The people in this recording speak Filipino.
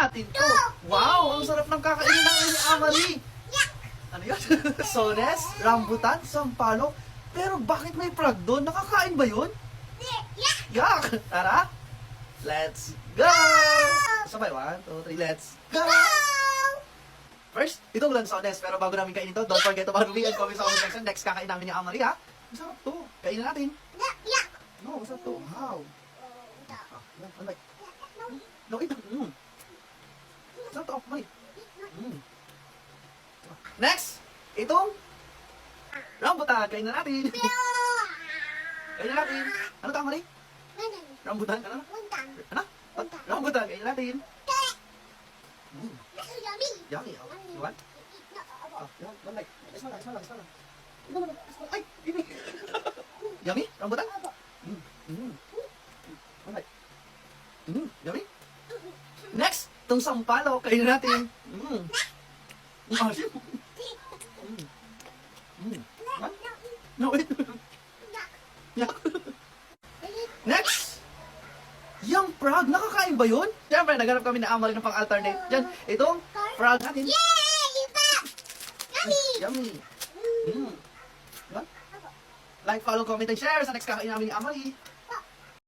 natin to. Wow, ang sarap ng kakainin namin ni Amari. Ano yun? Sones, rambutan, sampalok. Pero bakit may frog doon? Nakakain ba yun? Yak! Tara! Let's go! Sabay, 1, 2, 3, let's go! First, itong lansones. Pero bago namin kainin to, don't forget to mag-review and comment sa comment section. Next, kakain namin ni Amari, ha? Masarap to. Kainin natin. No, masarap to. Wow. Ano ba? No, ito. Masarap to. Amari. Next, itong rambutan. Kainin na natin. Kainin na natin. Ano to, Amari? Rambutan? Ano? Ano? Rambutan. Kainin natin. Yummy. Oh. You want? Oh, one like. Small lang. Ay, ini. Yummy? Rambutan? One like. Yummy? Next, itong sampalo. Kainin natin. Asim. What? No, wait. Yak. Next, yung frog. Nakakain ba yun? Siyempre, naghanap kami na Amari ng pang-alternate. Diyan, itong frog natin. Yummy. What? Like, follow, comment, and share sa next kakain namin ni Amari.